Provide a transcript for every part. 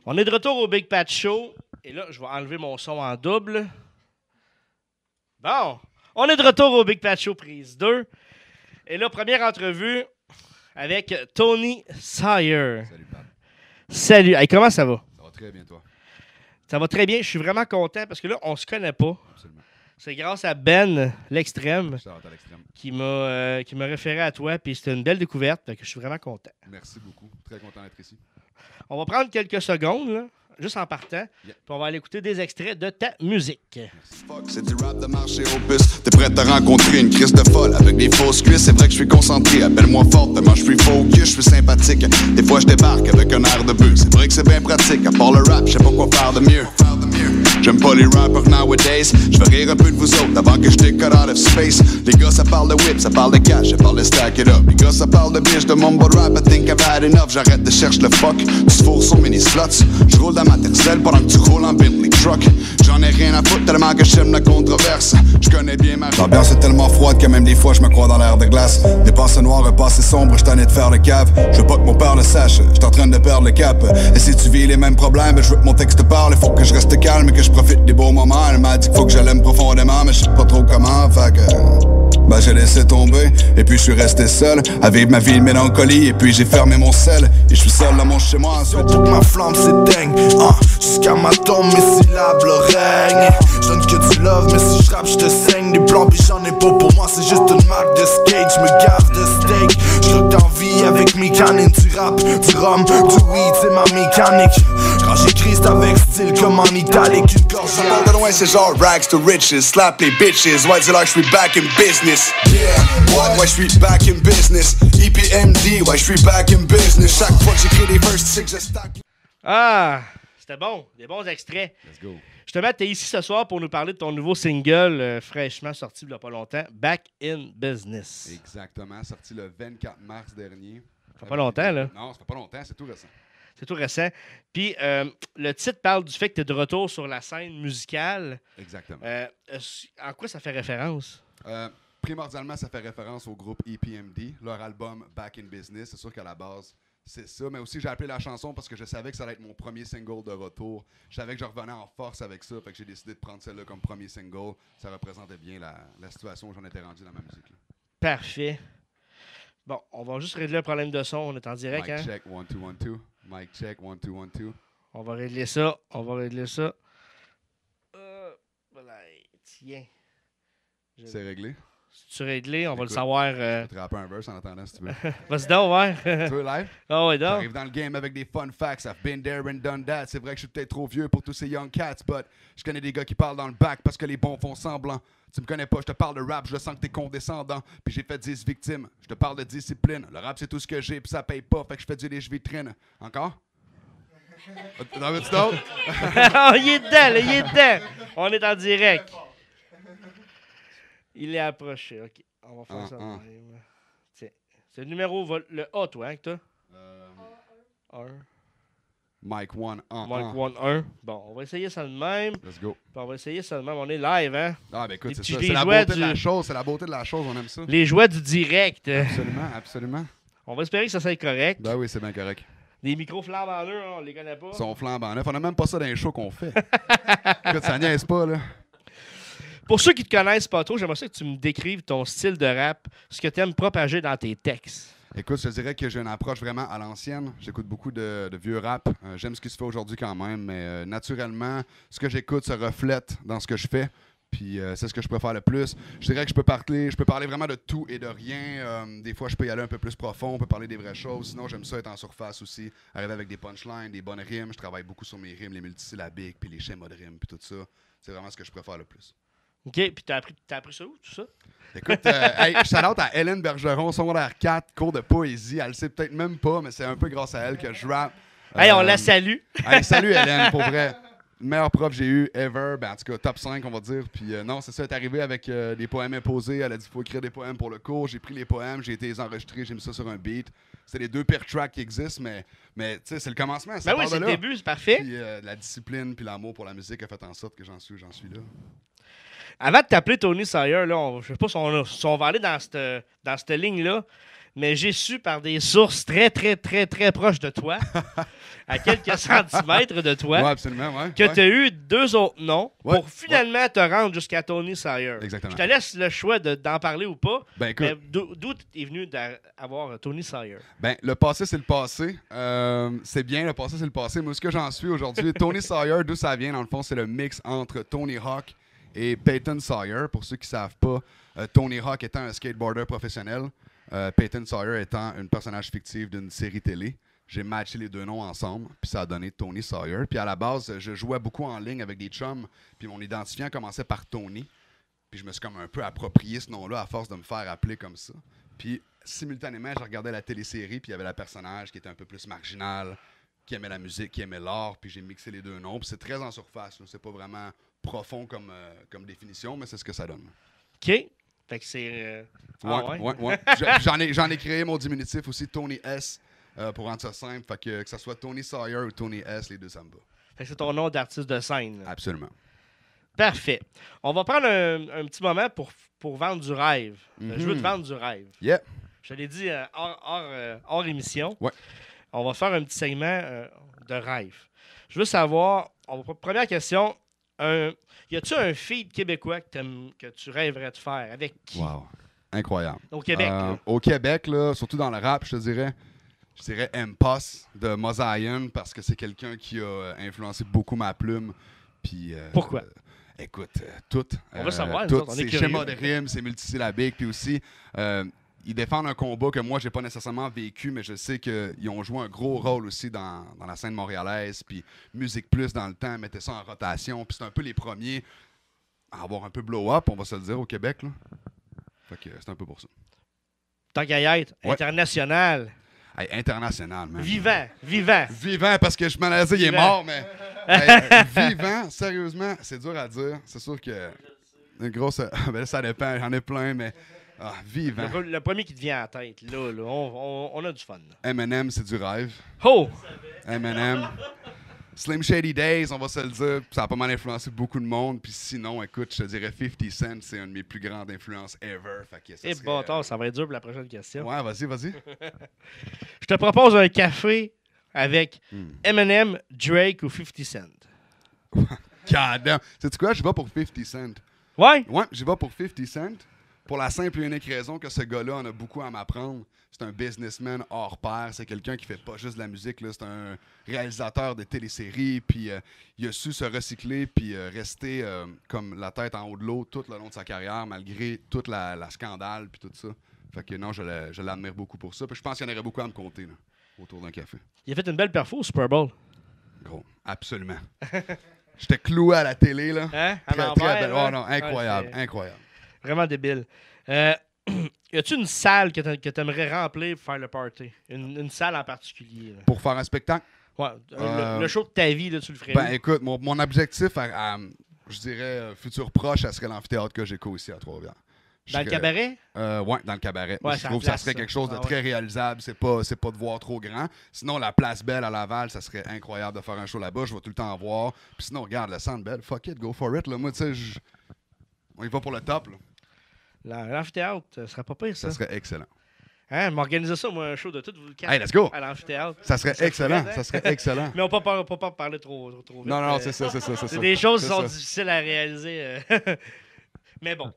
On est de retour au Big Pat Show. Et là, je vais enlever mon son en double. Bon, on est de retour au Big Pat Show prise 2. Et là, première entrevue avec Tony Sawyer. Salut, Pat. Salut. Hey, comment ça va? Ça va très bien, toi? Ça va très bien. Je suis vraiment content parce que là, on se connaît pas. Absolument. C'est grâce à Ben, l'extrême, Ça va à l'extrême. qui m'a référé à toi. Puis c'était une belle découverte. Fait que je suis vraiment content. Merci beaucoup. Très content d'être ici. On va prendre quelques secondes, là, juste en partant. Yeah. Puis on va aller écouter des extraits de ta musique. Fuck, c'est du rap de marché aux puces. T'es prêt à rencontrer une crise de folle avec des fausses cuisses. C'est vrai que je suis concentré, appelle-moi forte, tellement je suis focus, je suis sympathique. Des fois je débarque avec un air de bœuf. C'est vrai que c'est bien pratique, à part le rap, je sais pas quoi faire de mieux. J'aime pas les rappers nowadays. Je vais rire un peu de vous autres avant que je décolle out of space. Les gars ça parle de whip, ça parle de cash, ça parle de stack it up. Les gars ça parle de bitch, de mumble rap, I think I've had enough. J'arrête de chercher le fuck, tu te fourres sur mini slots. Je roule dans ma tercelle pendant que tu roules en Bentley truck. J'en ai rien à foutre tellement que j'aime la controverse. Je connais bien ma l'ambiance est tellement froide que même des fois je me crois dans l'air de glace. Des passés noirs, un passé sombre, je t'en ai de faire le cave. Je veux pas que mon père le sache, j'suis en train de perdre le cap. Et si tu vis les mêmes problèmes, je veux que mon texte parle. Il faut que je reste calme et que je profite des beaux moments. Elle m'a dit qu'il faut que je l'aime profondément, mais je sais pas trop comment, fait que ben j'ai laissé tomber, et puis je suis resté seul à vivre ma vie de mélancolie, et puis j'ai fermé mon sel, et je suis seul dans mon chez moi ensuite. Pour que ma flamme s'éteigne, jusqu'à ma tombe, mes syllabes le règne. Je donne que du love, mais si je rappe, je te saigne. Des plans, pis j'en ai pas pour moi, c'est juste une marque de skate. Je me gave de steak, je rock d'envie avec mes canines. Du rap, du rhum, du weed, c'est ma mécanique. Quand j'écris, c'est avec style comme en italique. Une gorge Ça part de loin, c'est genre rags to riches, slap les bitches. Ouais, c'est là que je suis back in business. Yeah, what? Ouais, je suis back in business. EPMD, ouais, je suis back in business. Chaque fois que j'écris des verses, c'est que je stack. Ah, c'était bon. Des bons extraits. Let's go. Justement, tu es ici ce soir pour nous parler de ton nouveau single fraîchement sorti il n'y a pas longtemps, Back in Business. Exactement. Sorti le 24 mars dernier. Ça fait pas longtemps, là. Non, ça fait pas longtemps, c'est tout récent. C'est tout récent. Puis, le titre parle du fait que tu es de retour sur la scène musicale. Exactement. En quoi ça fait référence? Primordialement, ça fait référence au groupe EPMD, leur album Back in Business. C'est sûr qu'à la base, c'est ça. Mais aussi, j'ai appelé la chanson parce que je savais que ça allait être mon premier single de retour. Je savais que je revenais en force avec ça. Fait que j'ai décidé de prendre celle-là comme premier single. Ça représentait bien la situation où j'en étais rendu dans ma musique. Là. Parfait. Bon, on va juste régler un problème de son. On est en direct, Mic hein? check, 1, 2, 1, 2. Mic check, 1, 2, 1, 2. On va régler ça. On va régler ça. Voilà. Tiens. C'est réglé. C'est-tu réglé? On va le Écoute, savoir. Je vais te rapper un verse en attendant si tu veux. Vas-y donc, ouais. Tu veux live? Ah ouais, donc. J'arrive dans le game avec des fun facts. I've been there and done that. C'est vrai que je suis peut-être trop vieux pour tous ces young cats, but je connais des gars qui parlent dans le back parce que les bons font semblant. Tu me connais pas, je te parle de rap, je sens que t'es condescendant. Puis j'ai fait 10 victimes. Je te parle de discipline. Le rap, c'est tout ce que j'ai, puis ça paye pas, fait que je fais du lèche-vitrine. Encore? T'en veux-tu d'autres? Il est dedans, là, il est dedans. On est en direct. Il est approché. OK. On va faire ça. De même. Tiens. C'est le numéro, le A, toi, hein, que t'as? 1. Mic 1, 1, Mic 1, 1. Bon, on va essayer ça de même. Let's go. Puis on va essayer ça de même. On est live, hein? Ah, ben écoute, Les c'est petits ça. les C'est la jouets beauté de la du- chose. C'est la beauté de la chose, on aime ça. Les joies du direct. Absolument, absolument. On va espérer que ça soit correct. Ben oui, c'est bien correct. Des micros flambant neufs, on les connaît pas. Ils sont flambant neufs. On a même pas ça dans les shows qu'on fait. Écoute, ça niaise pas, là. Pour ceux qui te connaissent pas trop, j'aimerais ça que tu me décrives ton style de rap, ce que tu aimes propager dans tes textes. Écoute, je te dirais que j'ai une approche vraiment à l'ancienne. J'écoute beaucoup de vieux rap. J'aime ce qui se fait aujourd'hui quand même, mais naturellement, ce que j'écoute se reflète dans ce que je fais. Puis c'est ce que je préfère le plus. Je dirais que je peux parler vraiment de tout et de rien. Des fois, je peux y aller un peu plus profond, on peut parler des vraies choses. Sinon, j'aime ça être en surface aussi. Arriver avec des punchlines, des bonnes rimes. Je travaille beaucoup sur mes rimes, les multisyllabiques, puis les schémas de rimes, puis tout ça. C'est vraiment ce que je préfère le plus. OK, puis t'as appris ça où, tout ça? Écoute, hey, shout-out à Hélène Bergeron, secondaire 4, cours de poésie. Elle le sait peut-être même pas, mais c'est un peu grâce à elle que je rappe. Hey, on la salue. Hey, salut Hélène, pour vrai. Meilleur prof que j'ai eu ever. Ben, en tout cas, top 5, on va dire. Puis non, c'est ça, elle est arrivée avec des poèmes imposés. Elle a dit qu'il faut écrire des poèmes pour le cours. J'ai pris les poèmes, j'ai été les enregistrer, j'ai mis ça sur un beat. C'est les deux pires tracks qui existent, mais tu sais, c'est le commencement. Ça Ben oui, part c'est de le là. début, c'est parfait. Puis la discipline, puis l'amour pour la musique a fait en sorte que j'en suis là. Avant de t'appeler Tony Sawyer, là, je sais pas si on va aller dans cette ligne-là, mais j'ai su par des sources très, très, très, très proches de toi, à quelques centimètres de toi, Ouais, absolument, ouais. que ouais. tu as eu 2 autres noms Ouais, pour finalement te rendre jusqu'à Tony Sawyer. Exactement. Je te laisse le choix d'en parler ou pas. Ben écoute, Mais d'où est venu d'avoir Tony Sawyer? ben, le passé, c'est le passé. C'est bien, le passé, c'est le passé. Moi, ce que j'en suis aujourd'hui, Tony Sawyer, d'où ça vient, dans le fond, c'est le mix entre Tony Hawk et Peyton Sawyer. Pour ceux qui ne savent pas, Tony Hawk étant un skateboarder professionnel, Peyton Sawyer étant un personnage fictif d'une série télé. J'ai matché les deux noms ensemble, puis ça a donné Tony Sawyer. Puis à la base, je jouais beaucoup en ligne avec des chums, puis mon identifiant commençait par Tony. Puis je me suis comme un peu approprié ce nom-là à force de me faire appeler comme ça. Puis simultanément, je regardais la télésérie, puis il y avait le personnage qui était un peu plus marginal, qui aimait la musique, qui aimait l'art, puis j'ai mixé les deux noms. Puis c'est très en surface, là. C'est pas vraiment profond comme définition, mais c'est ce que ça donne. OK. Fait que c'est... Ouais. J'en ai créé mon diminutif aussi, Tony S, pour rendre ça simple. Fait que ça soit Tony Sawyer ou Tony S, les deux, ça me va. Fait que c'est ton nom d'artiste de scène. Là. Absolument. Parfait. On va prendre un petit moment pour vendre du rêve. Je veux te vendre du rêve. Yeah. Je te l'ai dit hors émission. Ouais. On va faire un petit segment de rêve. Je veux savoir, première question, y a-tu un feat québécois que tu rêverais de faire? Avec qui? Wow. Incroyable. Au Québec. Là. Au Québec, là, surtout dans le rap, je dirais M-Poss de Mosaïen parce que c'est quelqu'un qui a influencé beaucoup ma plume. Puis, Pourquoi? Écoute, tout. On veut savoir, tout, nous autres, on est c'est curieux. schéma de rime, c'est multisyllabique. Puis aussi, ils défendent un combat que moi, j'ai pas nécessairement vécu, mais je sais qu'ils ont joué un gros rôle aussi dans la scène montréalaise. Puis Musique Plus, dans le temps, mettait ça en rotation. Puis c'est un peu les premiers à avoir un peu blow-up, on va se le dire, au Québec. Là. Fait que c'est un peu pour ça. Tant qu'à y être, Ouais. international. Hey, international, man. Vivant. Vivant, parce que je m'en allais dire, il est Vivant. mort, mais hey, vivant, sérieusement, c'est dur à dire. C'est sûr que une grosse... ben là, ça dépend, j'en ai plein, mais vivant. Le premier qui te vient à la tête, là, on a du fun. Là. Eminem, c'est du rêve. Oh! Eminem. Slim Shady Days, on va se le dire, ça a pas mal influencé beaucoup de monde. Puis sinon, écoute, je te dirais 50 Cent, c'est une de mes plus grandes influences ever. Fait que ça Et serait, bâtard, ça va être dur pour la prochaine question. Ouais, vas-y. Je te propose un café avec Eminem, Drake ou 50 Cent. God damn. Sais-tu quoi? Je vais pour 50 Cent. Ouais? Ouais, j'y vais pour 50 Cent. Pour la simple et unique raison que ce gars-là en a beaucoup à m'apprendre. C'est un businessman hors pair. C'est quelqu'un qui fait pas juste de la musique. Là. C'est un réalisateur de téléséries. Puis il a su se recycler puis rester comme la tête en haut de l'eau tout le long de sa carrière, malgré toute la scandale puis tout ça. Fait que non, je l'admire beaucoup pour ça. Puis je pense qu'il y en aurait beaucoup à me compter là, autour d'un café. Il a fait une belle perfo au Super Bowl. Gros, absolument. J'étais cloué à la télé, là. Hein? À Très, l'envers, très belle. là. Oh non, incroyable, Ouais, c'est incroyable. Vraiment débile. Y a-tu une salle que tu aimerais remplir pour faire le party? Une salle en particulier? Là? Pour faire un spectacle? Ouais, le show de ta vie, là, tu le ferais Ben où? écoute, mon objectif, je dirais, futur proche, ça serait l'amphithéâtre Cogeco ici à Trois-Rivières. Dans le cabaret? Ouais, dans le cabaret. Ouais, Je c'est trouve que la ça serait place, quelque chose de ça. très réalisable. C'est pas de voir trop grand. Sinon, la Place Belle à Laval, ça serait incroyable de faire un show là-bas. Je vais tout le temps en voir. Puis sinon, regarde, le Centre Bell, fuck it, go for it. Là. Moi, tu sais, on y va pour le top. Là. L'amphithéâtre, ça serait pas pire, ça. Ça serait excellent. Hein? M'organiser ça, moi, un show de tout vous quatre Hey, let's go! à l'amphithéâtre. Ça serait Ça excellent. ferait, hein? Ça serait excellent. Mais on peut pas parler trop vite. Non, c'est ça. C'est des choses qui C'est sont ça. difficiles à réaliser. Mais bon.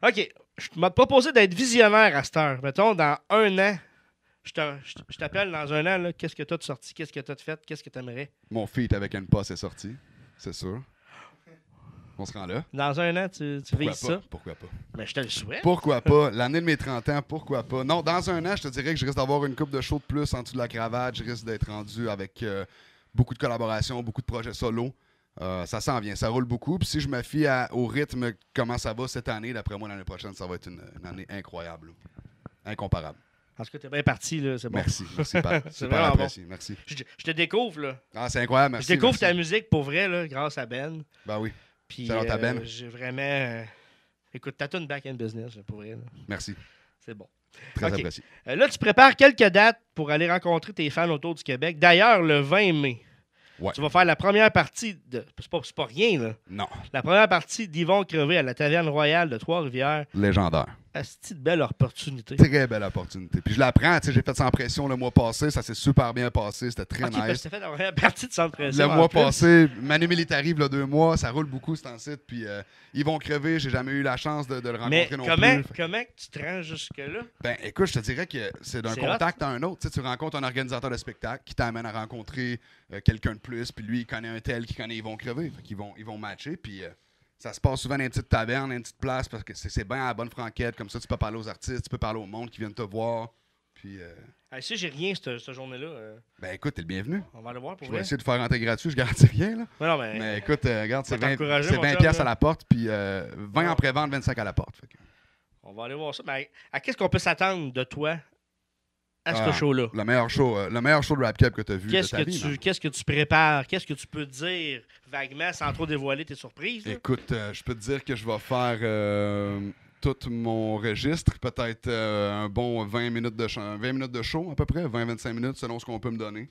OK. Je m'ai proposé d'être visionnaire à cette heure. Mettons, dans un an, je t'appelle dans un an, là, qu'est-ce que tu as de sorti, qu'est-ce que tu as de fait, qu'est-ce que tu aimerais? Mon feat avec une passe est sorti, c'est sûr. On se rend là. Dans un an, tu vises ça. Pourquoi pas? Mais je te le souhaite. Pourquoi pas? L'année de mes 30 ans, pourquoi pas? Non, dans un an, je te dirais que je risque d'avoir une coupe de show de plus en dessous de la cravate. Je risque d'être rendu avec beaucoup de collaborations, beaucoup de projets solo. Ça s'en vient, ça roule beaucoup. Puis si je me fie au rythme, comment ça va cette année, d'après moi, l'année prochaine, ça va être une année incroyable. Incomparable. Parce que tu es bien parti, là, c'est bon. Merci, Pat. C'est Super vraiment apprécié, merci. Je te découvre, là. Ah, c'est incroyable, merci. Je découvre merci. ta musique pour vrai, là, grâce à Ben. Ben oui, Puis Shout out à Ben. j'ai vraiment... écoute, t'as une back-end business, là, pour vrai. Là. merci. C'est bon. Très Ok. apprécié. Là, tu prépares quelques dates pour aller rencontrer tes fans autour du Québec. D'ailleurs, le 20 mai, Ouais. tu vas faire la première partie de... C'est pas rien, là. Non, La première partie d'Yvon Crevé à la Taverne Royale de Trois-Rivières. légendaire. asti de belle opportunité. Très belle opportunité. Puis je l'apprends, tu sais, j'ai fait sans pression le mois passé, ça s'est super bien passé, c'était très Ok, parce que nice. t'as fait la première partie de Centre Pression. Le en mois plus. passé, Manu Militari, il y a 2 mois, ça roule beaucoup cet site, puis ils vont crever, j'ai jamais eu la chance de le Mais rencontrer non comment, plus. comment tu te rends jusque-là? Ben écoute, je te dirais que c'est d'un C'est contact à un autre. Tu sais, tu rencontres un organisateur de spectacle qui t'amène à rencontrer quelqu'un de plus, puis lui, il connaît un tel qui connaît, ils vont crever. Fait qu'ils ils vont matcher, puis ça se passe souvent dans une petite taverne, dans une petite place, parce que c'est bien à la bonne franquette. Comme ça, tu peux parler aux artistes, tu peux parler au monde qui viennent te voir. Puis, Si j'ai rien cette journée-là, ben écoute, t'es le bienvenu. on va le voir pour Je vais vrai. essayer de faire rentrer gratuit, je garantis rien. Là. Ouais, non, mais, Mais écoute, regarde, c'est va 20, t'encourager, c'est mon 20 chum, piastres là. à la porte, puis 20 en pré-vente, 25 à la porte. Fait que, on va aller voir ça. Mais à qu'est-ce qu'on peut s'attendre de toi à ce show-là? le meilleur show de Rap Cap que tu as vu de ta vie. man. Qu'est-ce que tu prépares? Qu'est-ce que tu peux dire vaguement sans trop dévoiler tes surprises? Là? Écoute, je peux te dire que je vais faire tout mon registre, peut-être un bon 20 minutes de show à peu près, 20-25 minutes selon ce qu'on peut me donner.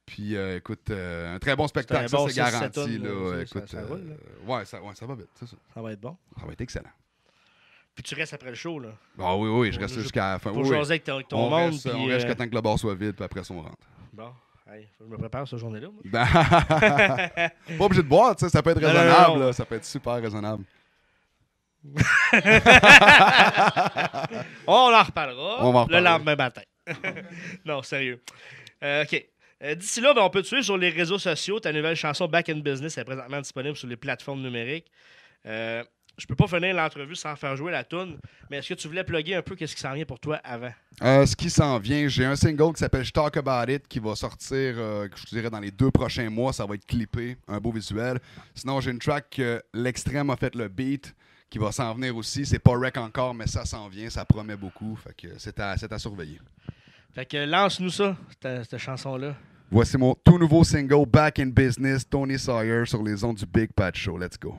Puis écoute, un très bon spectacle, C'est un bon c'est 6-7 garanti. tonnes, Là, ça écoute, roule, là. ouais, ça va vite, c'est ça. Ça va être bon. Ça va être excellent. Puis tu restes après le show, là. Ah oui, je Pour reste juste- jusqu'à la fin. Pour Oui, jaser avec ton on monde. reste, puis, on reste jusqu'à temps que le bar soit vide, puis après ça, on rentre. Bon, hey, faut que je me prépare cette journée-là. Moi. Ben, pas obligé de boire, tu sais, ça peut être Non, non, raisonnable, non. là, ça peut être super raisonnable. On en reparlera, On va en le reparler. lendemain matin. Non, sérieux. OK. D'ici là, ben, on peut te suivre sur les réseaux sociaux. Ta nouvelle chanson Back in Business est présentement disponible sur les plateformes numériques. Je peux pas finir l'entrevue sans faire jouer la toune, mais est-ce que tu voulais plugger un peu qu'est-ce qui s'en vient pour toi avant? Ce qui s'en vient, j'ai un single qui s'appelle Je Talk About It qui va sortir, je te dirais, dans les 2 prochains mois. Ça va être clippé, un beau visuel. Sinon, j'ai une track que l'Extrême a fait le beat qui va s'en venir aussi. C'est pas rec encore, mais ça s'en vient. Ça promet beaucoup. Fait que c'est à surveiller. Fait que lance-nous ça, cette chanson-là. Voici mon tout nouveau single Back in Business, Tony Sawyer sur les ondes du Big Pat Show. Let's go.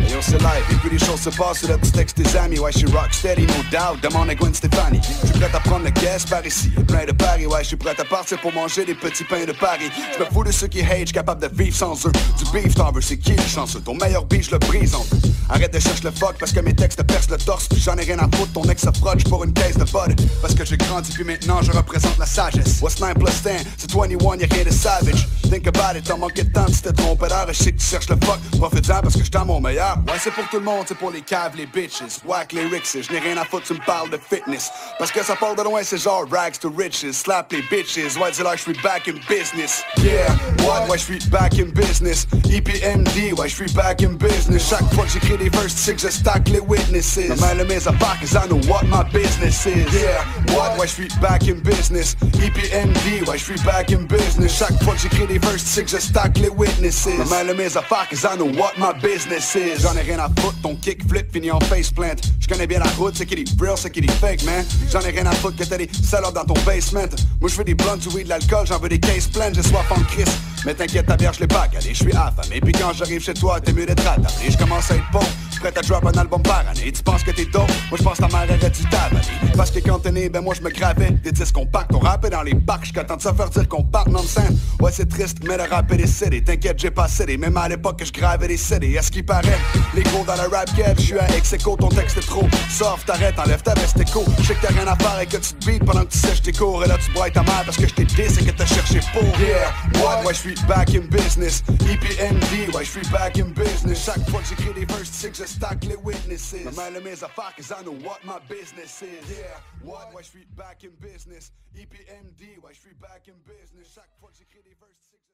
Yo, c'est live, et puis les choses se passent, là tu textes tes amis, ouais, je suis rocksteady, no doubt, demande à Gwen Stefani. Je suis prêt à prendre le caisse par ici, plein de paris, ouais, je suis prêt à partir pour manger des petits pains de Paris. Je me fous de ceux qui hate, j'suis capable de vivre sans eux. Du beef, t'en veux, c'est qui le chanceux? Ton meilleur beef, je le brise en deux. Arrête de chercher le fuck parce que mes textes te percent le torse, puis j'en ai rien à foutre, ton ex se frotte pour une caisse de bud. Parce que j'ai grandi, puis maintenant je représente la sagesse. What's 9 plus 10? C'est 21, y'a rien de savage. Think about it, t'as manqué de temps, tu t'es trompé d'heure, je sais que tu cherches le fuck. Profite-en parce que j'suis dans mon meilleur. Ouais, c'est pour tout le monde, c'est pour les caves, les bitches. Whack les rixes, je n'ai rien à foutre, tu me parles de fitness. Parce que ça part de loin, c'est genre rags to riches. Slap les bitches, ouais, dis-leur je suis back in business. Yeah, what? Ouais, je suis back in business. EPMD, ouais, je suis back in business. Chaque fois que j'écris des verses, tu sais que je stack les witnesses. No matter mes affaires, cause I know what my business is. Yeah, what? Ouais, je suis back in business. EPMD, ouais, je suis back in business. Chaque fois que j'écris des verses, tu sais que je stack les witnesses. No matter mes affaires, cause I know what my business is. J'en ai rien à foutre, ton kickflip finit en faceplant. Je connais bien la route, c'est qui est real, c'est qui est fake, man. J'en ai rien à foutre que t'as des salopes dans ton basement. Moi je veux des blondes, du weed, de l'alcool, j'en veux des cases pleines, j'ai soif en crise. Mais t'inquiète, ta bière, je l'ai pas calé, je suis affamé. Puis quand j'arrive chez toi, t'es mieux d'être attablé. Je commence à être pauvre, prêt à drop un album par année. Tu penses que t'es dope, moi je pense ta mère aurait dû t'avaler. Parce que quand t'es né, ben moi je me gravais des disques compacts. On rappait dans les bacs, j'suis content de ça faire dire qu'on part non-sense. Ouais c'est triste, mais le rap est décédé. T'inquiète, j'ai pas cédé, même à l'époque que je gravais des CD. À ce qui paraît, les gros dans le rap game, je suis à ex-écho, ton texte est trop soft, t'arrêtes, enlève ta veste écho. Je sais que t'as rien à faire et que tu te beats pendant que tu sèches tes cours. Et là tu broies ta mère parce que je t'ai dit et que t'as cherché pour. Yeah, what? Ouais je suis back in business. EPMD, ouais je suis back in business. Chaque fois que j'écris des verses, tu sais que je stack les witnesses. No matter mes affaires, cause I know what my business is. Yeah, what? Ouais je suis back in business. EPMD, ouais je suis back in business. Chaque fois que j'écris des verses, tu sais que